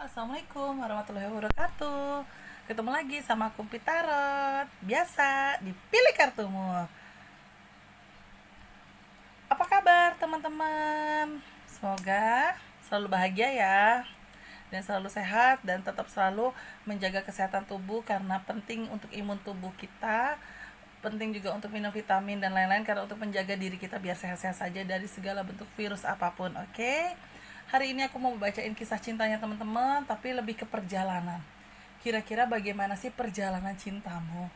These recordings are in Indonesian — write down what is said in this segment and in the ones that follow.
Assalamualaikum warahmatullahi wabarakatuh. Ketemu lagi sama Kumpi Tarot. Biasa, dipilih kartumu. Apa kabar teman-teman? Semoga selalu bahagia ya, dan selalu sehat, dan tetap selalu menjaga kesehatan tubuh, karena penting untuk imun tubuh kita. Penting juga untuk minum vitamin dan lain-lain, karena untuk menjaga diri kita biar sehat-sehat saja dari segala bentuk virus apapun. Oke. Hari ini aku mau bacain kisah cintanya teman-teman, tapi lebih ke perjalanan. Kira-kira bagaimana sih perjalanan cintamu?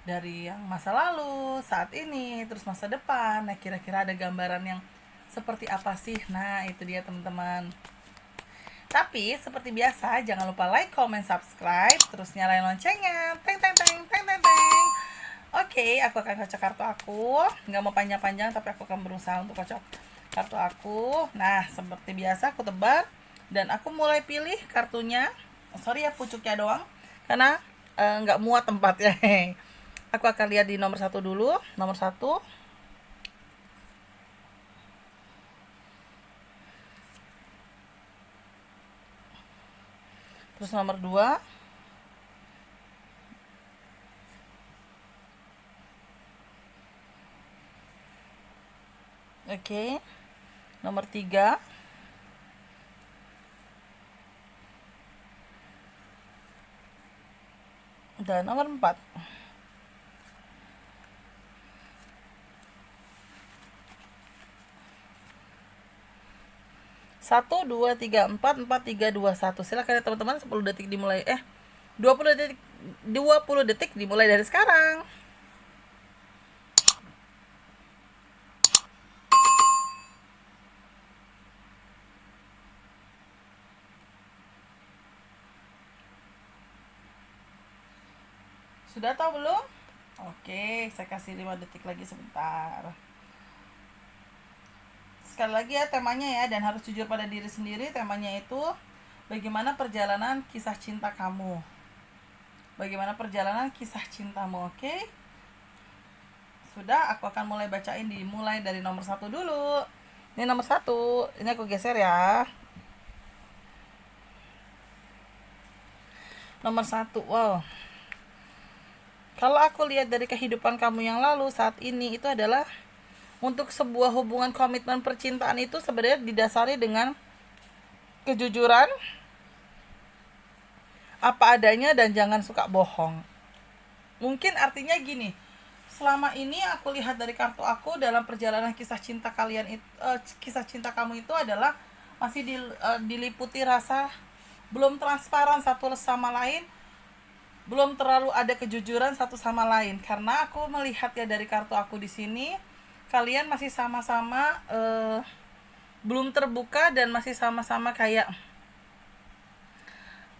Dari yang masa lalu, saat ini, terus masa depan. Nah, kira-kira ada gambaran yang seperti apa sih? Nah, itu dia teman-teman. Tapi seperti biasa, jangan lupa like, comment, subscribe, terus nyalain loncengnya. Teng teng teng teng teng teng. Oke, aku akan kocok kartu aku. Nggak mau panjang-panjang, tapi aku akan berusaha untuk kocok kartu aku. Nah, seperti biasa aku tebar dan aku mulai pilih kartunya. Sorry ya pucuknya doang, karena nggak muat tempatnya. Aku akan lihat di nomor satu dulu. Nomor satu. Terus nomor dua. Oke. Nomor tiga. Dan nomor empat. Satu, dua, tiga, empat, empat, tiga, dua, satu. Silakan ya teman-teman, 10 detik dimulai. 20 detik, 20 detik dimulai dari sekarang. Sudah tahu belum? Oke, saya kasih 5 detik lagi sebentar. Sekali lagi ya temanya ya, dan harus jujur pada diri sendiri. Temanya itu bagaimana perjalanan kisah cinta kamu. Bagaimana perjalanan kisah cintamu, oke? Sudah, aku akan mulai bacain, dimulai dari nomor satu dulu. Ini nomor satu, ini aku geser ya. Nomor satu, wow. Kalau aku lihat dari kehidupan kamu yang lalu, saat ini itu adalah untuk sebuah hubungan komitmen percintaan itu sebenarnya didasari dengan kejujuran, apa adanya, dan jangan suka bohong. Mungkin artinya gini, selama ini aku lihat dari kartu aku dalam perjalanan kisah cinta kalian itu, kisah cinta kamu itu adalah masih diliputi rasa belum transparan satu sama lain, belum terlalu ada kejujuran satu sama lain. Karena aku melihat ya dari kartu aku di sini, kalian masih sama-sama belum terbuka dan masih sama-sama kayak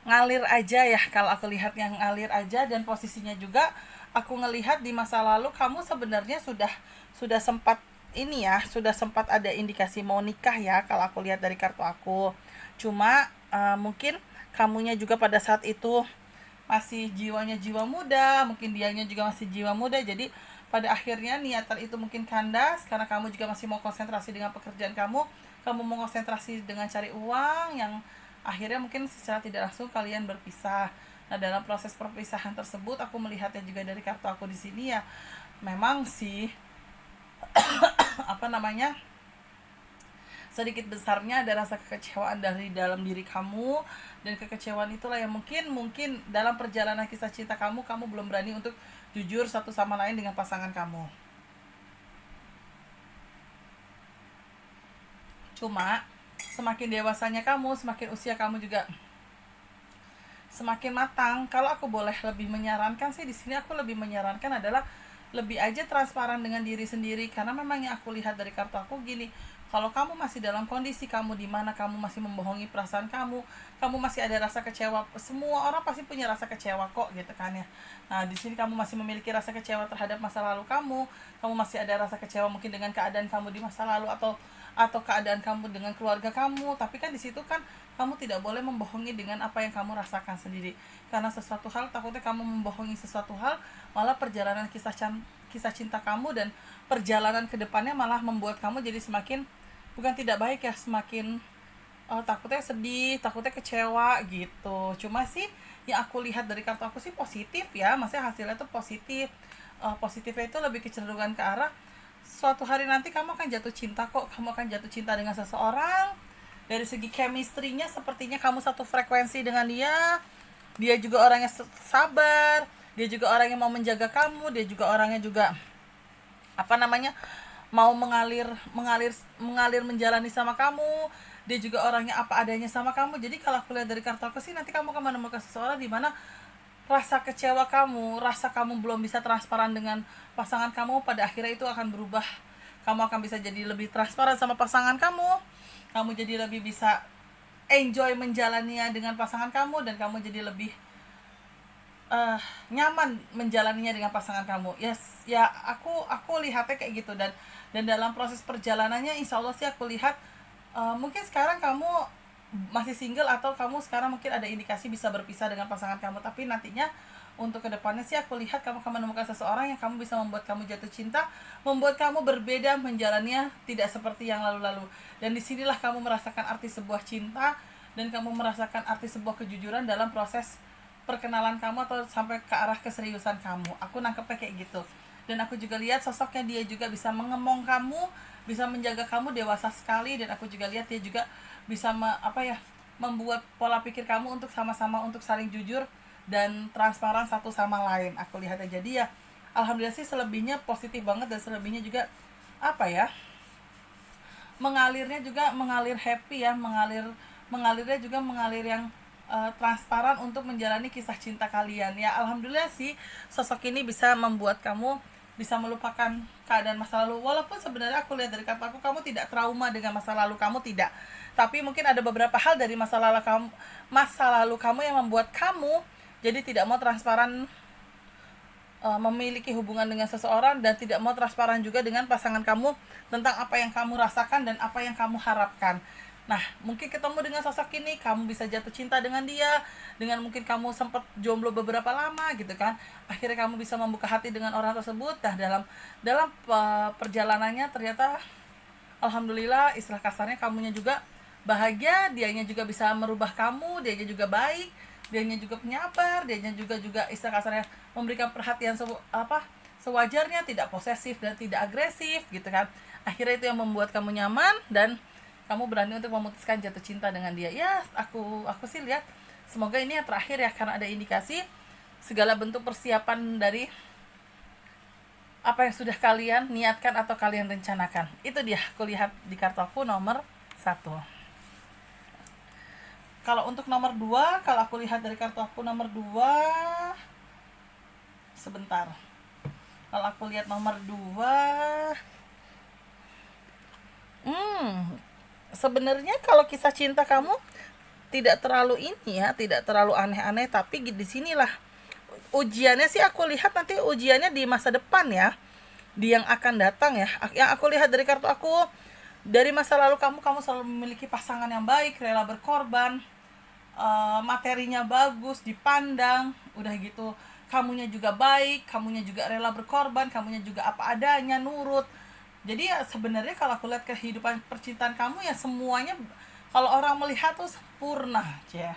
ngalir aja ya. Kalau aku lihat yang ngalir aja, dan posisinya juga aku ngelihat di masa lalu kamu sebenarnya sudah sempat ini ya, sudah sempat ada indikasi mau nikah ya kalau aku lihat dari kartu aku. Cuma mungkin kamunya juga pada saat itu masih jiwanya jiwa muda, mungkin dianya juga masih jiwa muda, jadi pada akhirnya niatan itu mungkin kandas karena kamu juga masih mau konsentrasi dengan pekerjaan kamu mau konsentrasi dengan cari uang, yang akhirnya mungkin secara tidak langsung kalian berpisah. Nah, dalam proses perpisahan tersebut aku melihatnya juga dari kartu aku di sini ya, memang sih apa namanya, sedikit besarnya ada rasa kekecewaan dari dalam diri kamu, dan kekecewaan itulah yang mungkin dalam perjalanan kisah cinta kamu belum berani untuk jujur satu sama lain dengan pasangan kamu. Cuma semakin dewasanya kamu, semakin usia kamu juga semakin matang. Kalau aku boleh lebih menyarankan sih, di sini aku lebih menyarankan adalah lebih aja transparan dengan diri sendiri, karena memang yang aku lihat dari kartu aku gini, kalau kamu masih dalam kondisi kamu di mana kamu masih membohongi perasaan kamu masih ada rasa kecewa. Semua orang pasti punya rasa kecewa kok, gitu kan ya. Nah, di sini kamu masih memiliki rasa kecewa terhadap masa lalu kamu masih ada rasa kecewa mungkin dengan keadaan kamu di masa lalu, atau keadaan kamu dengan keluarga kamu. Tapi kan di situ kan kamu tidak boleh membohongi dengan apa yang kamu rasakan sendiri, karena sesuatu hal, takutnya kamu membohongi sesuatu hal, malah perjalanan kisah cinta kamu dan perjalanan kedepannya malah membuat kamu jadi semakin, bukan tidak baik ya, semakin takutnya sedih, takutnya kecewa gitu. Cuma sih yang aku lihat dari kartu aku sih positif ya, maksudnya hasilnya tuh positif. Positifnya itu lebih kecenderungan ke arah suatu hari nanti kamu akan jatuh cinta kok, kamu akan jatuh cinta dengan seseorang. Dari segi chemistry-nya sepertinya kamu satu frekuensi dengan dia. Dia juga orangnya sabar, dia juga orang yang mau menjaga kamu, dia juga orangnya juga apa namanya, mau mengalir mengalir mengalir menjalani sama kamu. Dia juga orangnya apa adanya sama kamu. Jadi kalau aku lihat dari kartu aku sih, nanti kamu akan menemukan seseorang di mana rasa kecewa kamu, rasa kamu belum bisa transparan dengan pasangan kamu, pada akhirnya itu akan berubah. Kamu akan bisa jadi lebih transparan sama pasangan kamu. Kamu jadi lebih bisa enjoy menjalaninya dengan pasangan kamu, dan kamu jadi lebih nyaman menjalaninya dengan pasangan kamu. Yes, ya aku lihatnya kayak gitu. Dan dalam proses perjalanannya insya Allah sih aku lihat mungkin sekarang kamu masih single, atau kamu sekarang mungkin ada indikasi bisa berpisah dengan pasangan kamu, tapi nantinya untuk kedepannya sih aku lihat kamu akan menemukan seseorang yang kamu bisa membuat kamu jatuh cinta, membuat kamu berbeda menjalannya, tidak seperti yang lalu-lalu. Dan disinilah kamu merasakan arti sebuah cinta, dan kamu merasakan arti sebuah kejujuran dalam proses perkenalan kamu atau sampai ke arah keseriusan kamu. Aku nangkepnya kayak gitu. Dan aku juga lihat sosoknya dia juga bisa mengemong kamu, bisa menjaga kamu dewasa sekali. Dan aku juga lihat dia juga bisa membuat pola pikir kamu untuk sama-sama untuk saling jujur dan transparan satu sama lain. Aku lihatnya, jadi ya alhamdulillah sih selebihnya positif banget, dan selebihnya juga mengalirnya juga mengalir happy ya, mengalirnya juga mengalir yang transparan untuk menjalani kisah cinta kalian ya. Alhamdulillah sih sosok ini bisa membuat kamu bisa melupakan keadaan masa lalu. Walaupun sebenarnya aku lihat dari kartu aku, kamu tidak trauma dengan masa lalu kamu, tidak. Tapi mungkin ada beberapa hal dari masa lalu kamu yang membuat kamu jadi tidak mau transparan memiliki hubungan dengan seseorang, dan tidak mau transparan juga dengan pasangan kamu tentang apa yang kamu rasakan dan apa yang kamu harapkan. Nah, mungkin ketemu dengan sosok ini, kamu bisa jatuh cinta dengan dia, dengan mungkin kamu sempat jomblo beberapa lama gitu kan. Akhirnya kamu bisa membuka hati dengan orang tersebut. Nah, dalam perjalanannya ternyata alhamdulillah, istilah kasarnya kamunya juga bahagia, dianya juga bisa merubah kamu, dianya juga baik, dianya juga penyabar, dianya juga istilah kasarnya memberikan perhatian sewajarnya, tidak posesif dan tidak agresif gitu kan. Akhirnya itu yang membuat kamu nyaman, dan kamu berani untuk memutuskan jatuh cinta dengan dia. Ya, aku sih lihat semoga ini yang terakhir ya, karena ada indikasi segala bentuk persiapan dari apa yang sudah kalian niatkan atau kalian rencanakan. Itu dia, aku lihat di kartu aku nomor 1. Kalau untuk nomor 2, kalau aku lihat dari kartu aku nomor 2, sebentar. Kalau aku lihat nomor 2, sebenarnya kalau kisah cinta kamu tidak terlalu tidak terlalu aneh-aneh, tapi di sinilah ujiannya sih. Aku lihat nanti ujiannya di masa depan ya, di yang akan datang ya. Yang aku lihat dari kartu aku, dari masa lalu kamu selalu memiliki pasangan yang baik, rela berkorban, materinya bagus, dipandang, udah gitu kamunya juga baik, kamunya juga rela berkorban, kamunya juga apa adanya, nurut. Jadi ya sebenarnya kalau aku lihat kehidupan percintaan kamu ya semuanya kalau orang melihat tuh sempurna ya.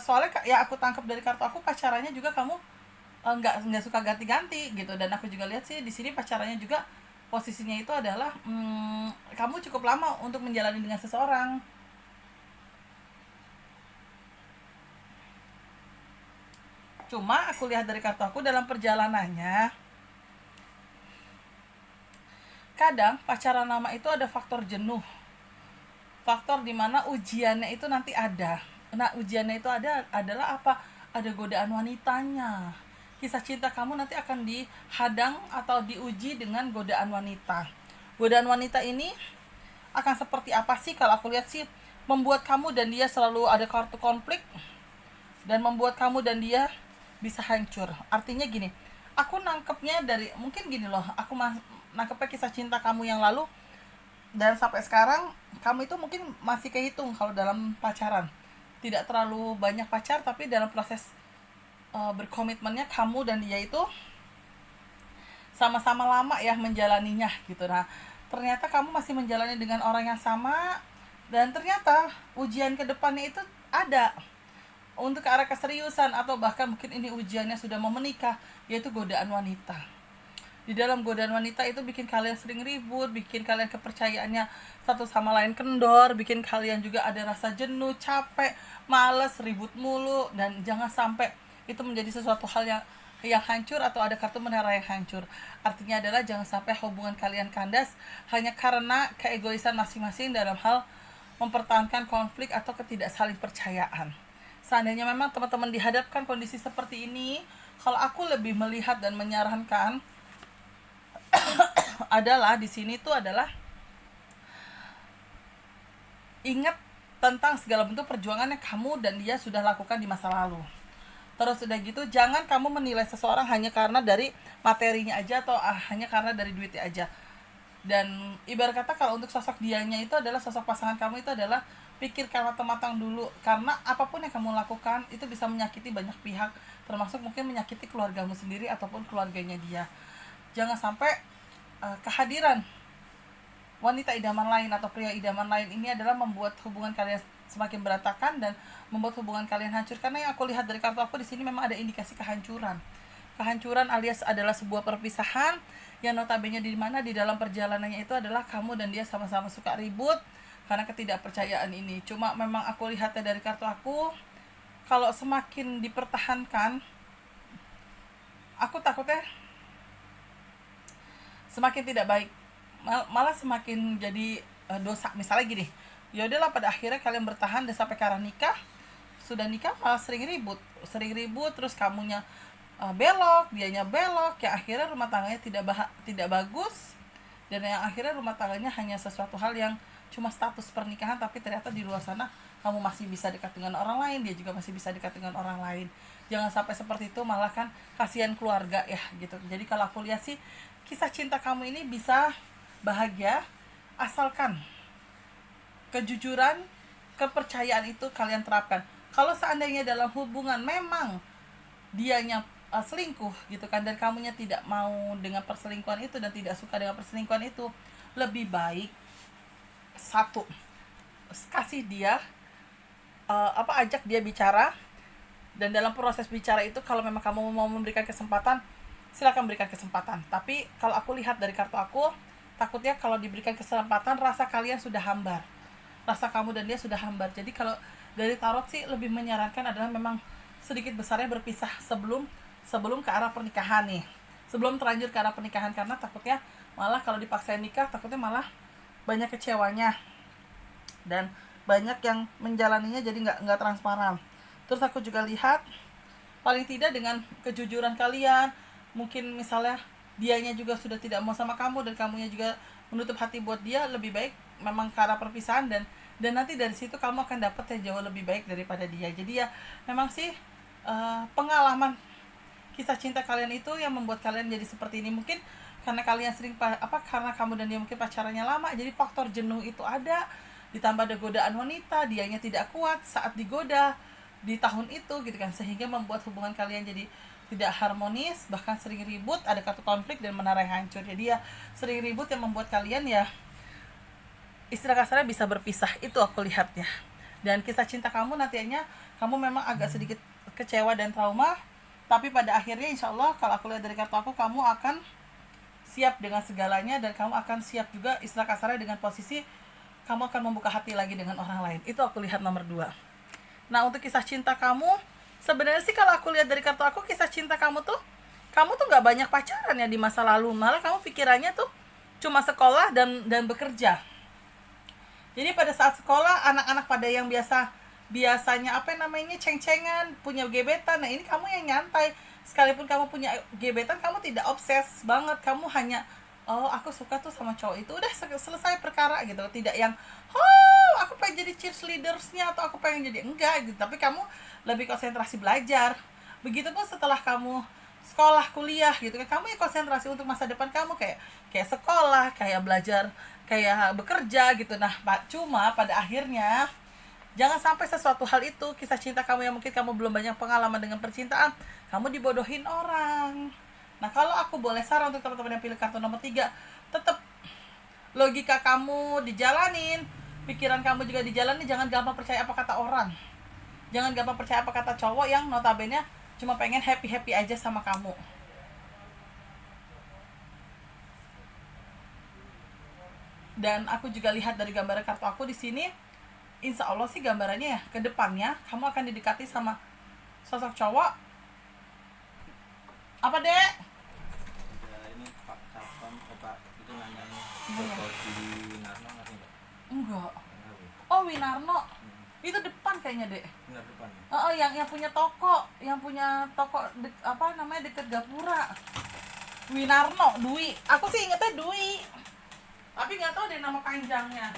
Soalnya ya aku tangkap dari kartu aku, pacarannya juga kamu nggak suka ganti-ganti gitu. Dan aku juga lihat sih di sini pacarannya juga posisinya itu adalah kamu cukup lama untuk menjalani dengan seseorang. Cuma aku lihat dari kartu aku dalam perjalanannya, kadang pacaran lama itu ada faktor jenuh, faktor dimana ujiannya itu nanti ada. Nah, ujiannya itu adalah apa? Ada godaan wanitanya. Kisah cinta kamu nanti akan dihadang atau diuji dengan godaan wanita. Godaan wanita ini akan seperti apa sih? Kalau aku lihat sih membuat kamu dan dia selalu ada kartu konflik, dan membuat kamu dan dia bisa hancur. Artinya gini, aku nangkepnya dari mungkin gini loh, aku nangkepnya kisah cinta kamu yang lalu dan sampai sekarang, kamu itu mungkin masih kehitung kalau dalam pacaran. Tidak terlalu banyak pacar, tapi dalam proses berkomitmennya kamu dan dia itu sama-sama lama ya menjalaninya gitu. Nah, ternyata kamu masih menjalani dengan orang yang sama, Dan ternyata ujian ke depannya itu ada untuk ke arah keseriusan, atau bahkan mungkin ini ujiannya sudah mau menikah, yaitu godaan wanita. Di dalam godaan wanita itu bikin kalian sering ribut, bikin kalian kepercayaannya satu sama lain kendor, bikin kalian juga ada rasa jenuh, capek, males, ribut mulu. Dan jangan sampai itu menjadi sesuatu hal yang hancur, atau ada kartu menara yang hancur. Artinya adalah jangan sampai hubungan kalian kandas hanya karena keegoisan masing-masing dalam hal mempertahankan konflik atau ketidaksaling percayaan. Seandainya memang teman-teman dihadapkan kondisi seperti ini, kalau aku lebih melihat dan menyarankan adalah di sini tuh adalah ingat tentang segala bentuk perjuangan yang kamu dan dia sudah lakukan di masa lalu. Terus udah gitu, jangan kamu menilai seseorang hanya karena dari materinya aja, atau hanya karena dari duitnya aja. Dan ibarat kata kalau untuk sosok dianya itu adalah sosok pasangan kamu, itu adalah pikirkan matang-matang dulu, karena apapun yang kamu lakukan itu bisa menyakiti banyak pihak, termasuk mungkin menyakiti keluargamu sendiri ataupun keluarganya dia. Jangan sampai kehadiran wanita idaman lain atau pria idaman lain ini adalah membuat hubungan kalian semakin berantakan dan membuat hubungan kalian hancur. Karena yang aku lihat dari kartu aku di sini memang ada indikasi kehancuran. Kehancuran alias adalah sebuah perpisahan yang notabene di mana di dalam perjalanannya itu adalah kamu dan dia sama-sama suka ribut karena ketidakpercayaan ini. Cuma memang aku lihatnya dari kartu aku, kalau semakin dipertahankan, aku takutnya semakin tidak baik, malah semakin jadi dosa. Misalnya gini, ya udahlah pada akhirnya kalian bertahan dan sampai ke arah nikah, sudah nikah malah sering ribut terus kamunya belok, dianya belok, yang akhirnya rumah tangganya tidak bagus, dan yang akhirnya rumah tangganya hanya sesuatu hal yang cuma status pernikahan, tapi ternyata di luar sana kamu masih bisa dekat dengan orang lain, dia juga masih bisa dekat dengan orang lain. Jangan sampai seperti itu, malah kan kasihan keluarga ya gitu. Jadi kalau aku lihat sih, kisah cinta kamu ini bisa bahagia asalkan kejujuran, kepercayaan itu kalian terapkan. Kalau seandainya dalam hubungan memang dianya selingkuh gitu kan, dan kamunya tidak mau dengan perselingkuhan itu dan tidak suka dengan perselingkuhan itu, lebih baik satu, kasih dia ajak dia bicara, dan dalam proses bicara itu kalau memang kamu mau memberikan kesempatan, silakan berikan kesempatan. Tapi kalau aku lihat dari kartu aku, takutnya kalau diberikan kesempatan rasa kalian sudah hambar, rasa kamu dan dia sudah hambar. Jadi kalau dari tarot sih lebih menyarankan adalah memang sedikit besarnya berpisah sebelum ke arah pernikahan nih, sebelum terlanjur ke arah pernikahan, karena takutnya malah kalau dipaksain nikah, takutnya malah banyak kecewanya dan banyak yang menjalaninya jadi nggak transparan. Terus aku juga lihat paling tidak dengan kejujuran kalian, mungkin misalnya dianya juga sudah tidak mau sama kamu dan kamunya juga menutup hati buat dia, lebih baik memang ke arah perpisahan, dan nanti dari situ kamu akan dapat yang jauh lebih baik daripada dia. Jadi ya memang sih pengalaman kisah cinta kalian itu yang membuat kalian jadi seperti ini. Mungkin karena kalian sering karena kamu dan dia mungkin pacarannya lama, jadi faktor jenuh itu ada, ditambah ada godaan wanita, dianya tidak kuat saat digoda di tahun itu gitu kan, sehingga membuat hubungan kalian jadi tidak harmonis, bahkan sering ribut, ada kartu konflik dan menara yang hancur. Jadi ya sering ribut yang membuat kalian ya istilah kasarnya bisa berpisah, itu aku lihatnya. Dan kisah cinta kamu nantinya kamu memang agak sedikit kecewa dan trauma, tapi pada akhirnya insya Allah kalau aku lihat dari kartu aku, kamu akan siap dengan segalanya, dan kamu akan siap juga istilah kasarnya dengan posisi kamu akan membuka hati lagi dengan orang lain. Itu aku lihat nomor 2. Nah untuk kisah cinta kamu, sebenarnya sih kalau aku lihat dari kartu aku, kisah cinta kamu tuh nggak banyak pacaran ya di masa lalu, malah kamu pikirannya tuh cuma sekolah dan bekerja. Jadi pada saat sekolah, anak-anak pada yang biasanya ceng-cengan, punya gebetan. Nah ini kamu yang nyantai, sekalipun kamu punya gebetan, kamu tidak obses banget, kamu hanya aku suka tuh sama cowok itu, udah selesai perkara gitu. Tidak yang aku pengen jadi cheerleadersnya atau aku pengen jadi, enggak gitu. Tapi kamu lebih konsentrasi belajar. Begitupun setelah kamu sekolah, kuliah gitu kan, kamu yang konsentrasi untuk masa depan kamu, kayak sekolah, kayak belajar, kayak bekerja gitu. Nah cuma pada akhirnya jangan sampai sesuatu hal itu, kisah cinta kamu yang mungkin kamu belum banyak pengalaman dengan percintaan, kamu dibodohin orang. Nah kalau aku boleh saran untuk teman-teman yang pilih kartu nomor 3, tetap logika kamu dijalanin, pikiran kamu juga di jalan nih, jangan gampang percaya apa kata orang. Jangan gampang percaya apa kata cowok yang notabene cuma pengen happy-happy aja sama kamu. Dan aku juga lihat dari gambar kartu aku di sini, insya Allah sih gambarannya ya, ke depannya kamu akan didekati sama sosok cowok. Apa, Dek? Ya, ini Pak Sapam, Pak itu nanyanya foto di Winarno nggak sih, Mbak? Enggak. Enggak, Bu. Oh, Winarno. Itu depan kayaknya, Dek. Benar depan ya? Oh, yang punya toko apa namanya, deket Gapura. Winarno, Dwi. Aku sih ingetnya Dwi. Tapi nggak tahu deh nama panjangnya.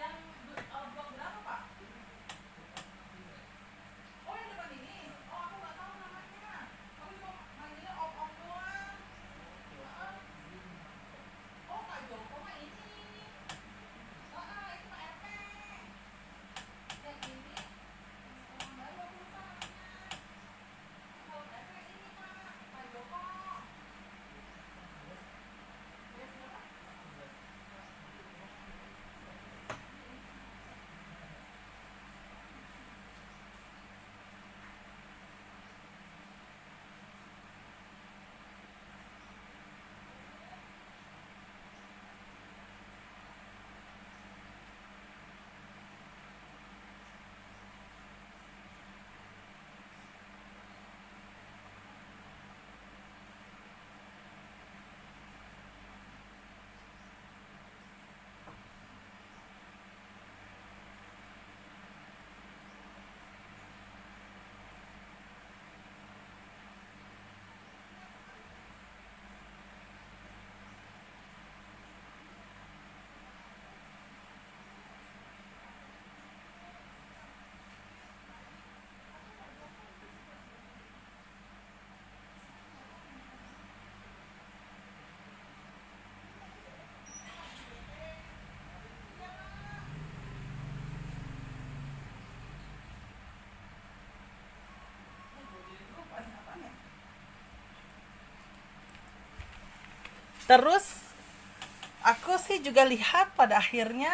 Yang blok berapa, Pak? Oh, yang depan ini. Oh, aku nggak tahu namanya. Aku cuma manggilnya Om doang. Heeh. Oh, Pak Joko mah ini. Heeh, itu Pak RT. Yang ini orang baru perusahaannya. Kalau RT ini, Pak Joko. Terus aku sih juga lihat pada akhirnya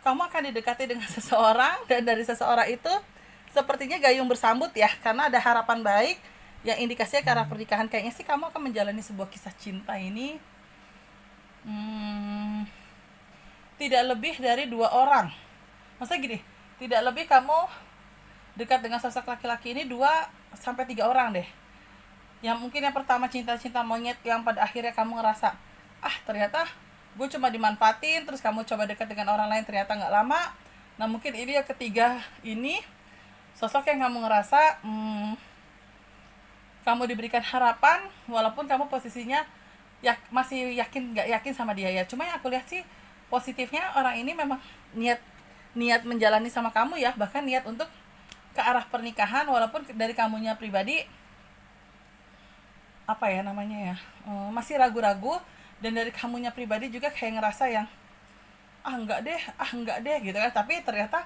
kamu akan didekati dengan seseorang, dan dari seseorang itu sepertinya gayung bersambut ya, karena ada harapan baik yang indikasinya ke arah pernikahan. Kayaknya sih kamu akan menjalani sebuah kisah cinta ini tidak lebih dari 2 orang. Maksudnya gini, tidak lebih kamu dekat dengan sosok laki-laki ini 2 sampai 3 orang deh. Yang mungkin yang pertama cinta-cinta monyet yang pada akhirnya kamu ngerasa, ternyata gue cuma dimanfaatin, terus kamu coba dekat dengan orang lain ternyata nggak lama. Nah mungkin ini yang ketiga, ini sosok yang kamu ngerasa kamu diberikan harapan walaupun kamu posisinya masih nggak yakin sama dia ya. Cuma yang aku lihat sih positifnya, orang ini memang niat menjalani sama kamu ya, bahkan niat untuk ke arah pernikahan, walaupun dari kamunya pribadi masih ragu-ragu, dan dari kamunya pribadi juga kayak ngerasa yang enggak deh gitu kan. Tapi ternyata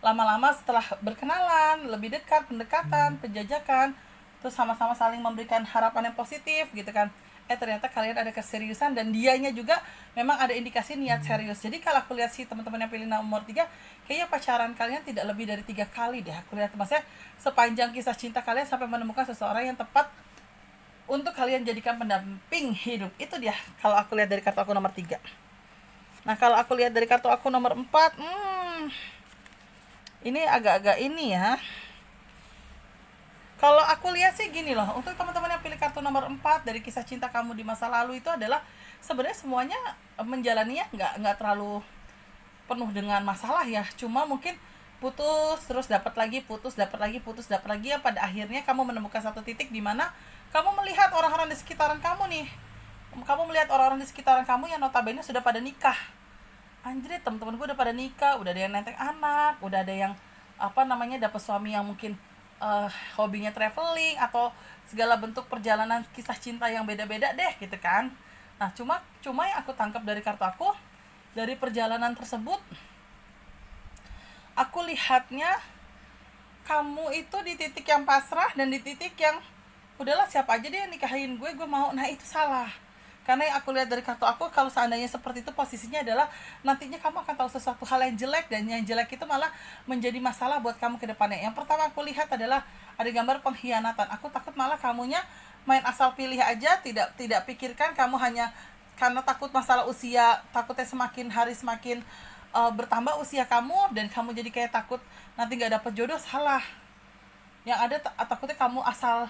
lama-lama setelah berkenalan, lebih dekat, pendekatan, penjajakan, terus sama-sama saling memberikan harapan yang positif gitu kan, ternyata kalian ada keseriusan, dan dianya juga memang ada indikasi niat serius. Jadi kalau aku lihat sih teman-teman yang pilih nomor 3, kayaknya pacaran kalian tidak lebih dari 3 kali deh. Aku lihat maksudnya sepanjang kisah cinta kalian sampai menemukan seseorang yang tepat untuk kalian jadikan pendamping hidup. Itu dia kalau aku lihat dari kartu aku nomor 3. Nah kalau aku lihat dari kartu aku nomor 4, ini agak-agak ini ya. Kalau aku lihat sih gini loh, untuk teman-teman yang pilih kartu nomor 4 dari kisah cinta kamu di masa lalu, itu adalah sebenarnya semuanya menjalaninya nggak terlalu penuh dengan masalah ya. Cuma mungkin putus, terus dapat lagi, putus, dapat lagi, putus, dapat lagi, ya pada akhirnya kamu menemukan satu titik di mana kamu melihat orang-orang di sekitaran kamu nih. Kamu melihat orang-orang di sekitaran kamu yang notabene sudah pada nikah. Anjir, teman-teman gue udah pada nikah, udah ada yang nenteng anak, udah ada yang dapat suami yang mungkin hobinya traveling atau segala bentuk perjalanan kisah cinta yang beda-beda deh gitu kan. Nah, cuma yang aku tangkap dari kartu aku, dari perjalanan tersebut, aku lihatnya kamu itu di titik yang pasrah dan di titik yang udahlah siapa aja deh yang nikahin gue mau. Nah itu salah. Karena yang aku lihat dari kartu aku, kalau seandainya seperti itu posisinya adalah nantinya kamu akan tahu sesuatu hal yang jelek, dan yang jelek itu malah menjadi masalah buat kamu ke depannya. Yang pertama aku lihat adalah ada gambar pengkhianatan. Aku takut malah kamunya main asal pilih aja, tidak pikirkan, kamu hanya karena takut masalah usia, takutnya semakin hari semakin bertambah usia kamu, dan kamu jadi kayak takut nanti nggak dapet jodoh. Salah. Yang ada takutnya kamu asal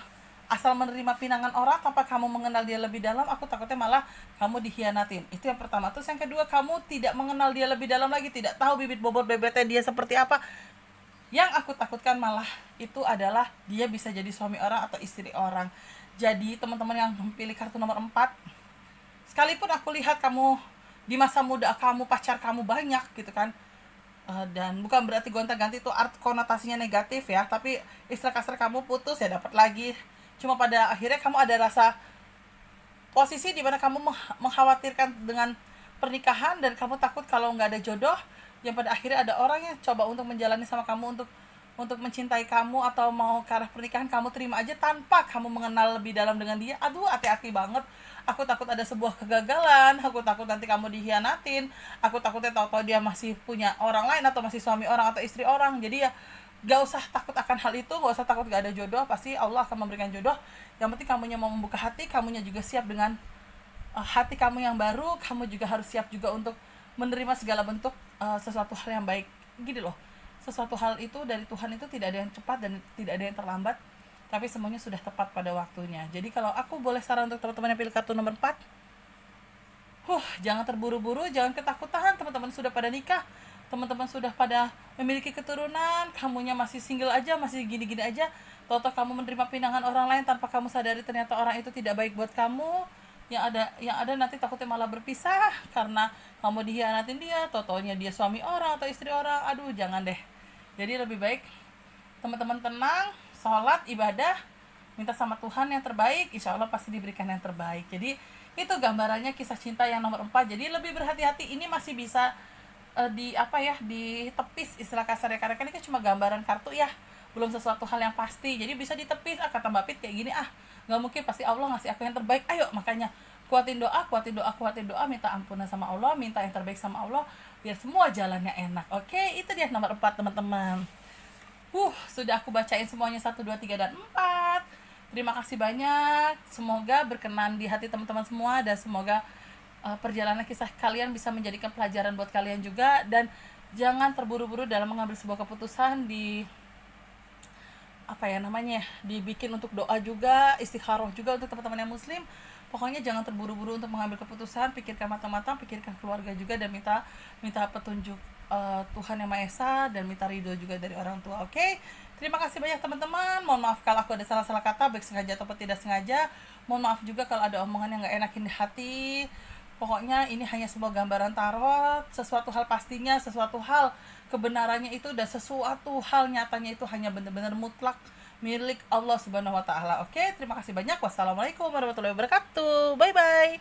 menerima pinangan orang tanpa kamu mengenal dia lebih dalam. Aku takutnya malah kamu dikhianatin. Itu yang pertama. Terus yang kedua, kamu tidak mengenal dia lebih dalam lagi, tidak tahu bibit bobot bebetnya dia seperti apa. Yang aku takutkan malah itu adalah dia bisa jadi suami orang atau istri orang. Jadi teman-teman yang pilih kartu nomor 4, sekalipun aku lihat kamu di masa muda kamu pacar kamu banyak gitu kan, dan bukan berarti gonta-ganti itu konotasinya negatif ya, tapi istilah kasar kamu putus ya dapat lagi. Cuma pada akhirnya kamu ada rasa posisi di mana kamu mengkhawatirkan dengan pernikahan, dan kamu takut kalau nggak ada jodoh, yang pada akhirnya ada orang yang coba untuk menjalani sama kamu, untuk mencintai kamu atau mau ke arah pernikahan, kamu terima aja tanpa kamu mengenal lebih dalam dengan dia. Aduh, hati-hati banget. Aku takut ada sebuah kegagalan, aku takut nanti kamu dikhianatin, aku takutnya tahu-tahu dia masih punya orang lain atau masih suami orang atau istri orang. Jadi ya gak usah takut akan hal itu, gak usah takut gak ada jodoh, pasti Allah akan memberikan jodoh. Yang penting kamunya mau membuka hati, kamunya juga siap dengan hati kamu yang baru, kamu juga harus siap juga untuk menerima segala bentuk sesuatu hal yang baik. Gini loh, sesuatu hal itu dari Tuhan itu tidak ada yang cepat dan tidak ada yang terlambat, tapi semuanya sudah tepat pada waktunya. Jadi kalau aku boleh saran untuk teman-teman yang pilih kartu nomor 4, jangan terburu-buru, jangan ketakutan. Teman-teman sudah pada nikah, teman-teman sudah pada memiliki keturunan, kamunya masih single aja, masih gini-gini aja, tahu-tahu kamu menerima pinangan orang lain tanpa kamu sadari ternyata orang itu tidak baik buat kamu. Yang ada nanti takutnya malah berpisah karena kamu dikhianatin dia, tahu-taunya dia suami orang atau istri orang. Aduh, jangan deh. Jadi lebih baik teman-teman tenang, sholat, ibadah, minta sama Tuhan yang terbaik, insya Allah pasti diberikan yang terbaik. Jadi itu gambarannya kisah cinta yang nomor 4. Jadi lebih berhati-hati, ini masih bisa ditepis istilah kasarnya, karena kan ini cuma gambaran kartu ya, belum sesuatu hal yang pasti. Jadi bisa ditepis, kata Mbak Pit kayak gini, nggak mungkin, pasti Allah ngasih aku yang terbaik. Ayo, makanya kuatin doa, minta ampunan sama Allah, minta yang terbaik sama Allah, biar semua jalannya enak. Oke, itu dia nomor 4 teman-teman. Sudah aku bacain semuanya 1, 2, 3, dan 4. Terima kasih banyak. Semoga berkenan di hati teman-teman semua, dan semoga perjalanan kisah kalian bisa menjadikan pelajaran buat kalian juga. Dan jangan terburu-buru dalam mengambil sebuah keputusan, dibikin untuk doa juga, istikharah juga untuk teman-teman yang muslim. Pokoknya jangan terburu-buru untuk mengambil keputusan, pikirkan matang-matang, pikirkan keluarga juga, dan minta petunjuk Tuhan Yang Maha Esa, dan minta ridho juga dari orang tua. Oke? Terima kasih banyak teman-teman. Mohon maaf kalau aku ada salah-salah kata, baik sengaja ataupun tidak sengaja. Mohon maaf juga kalau ada omongan yang gak enakin di hati. Pokoknya ini hanya sebuah gambaran tarot. Sesuatu hal pastinya, sesuatu hal kebenarannya itu, dan sesuatu hal nyatanya itu hanya benar-benar mutlak milik Allah Subhanahu wa Ta'ala. Oke, terima kasih banyak. Wassalamualaikum warahmatullahi wabarakatuh. Bye bye.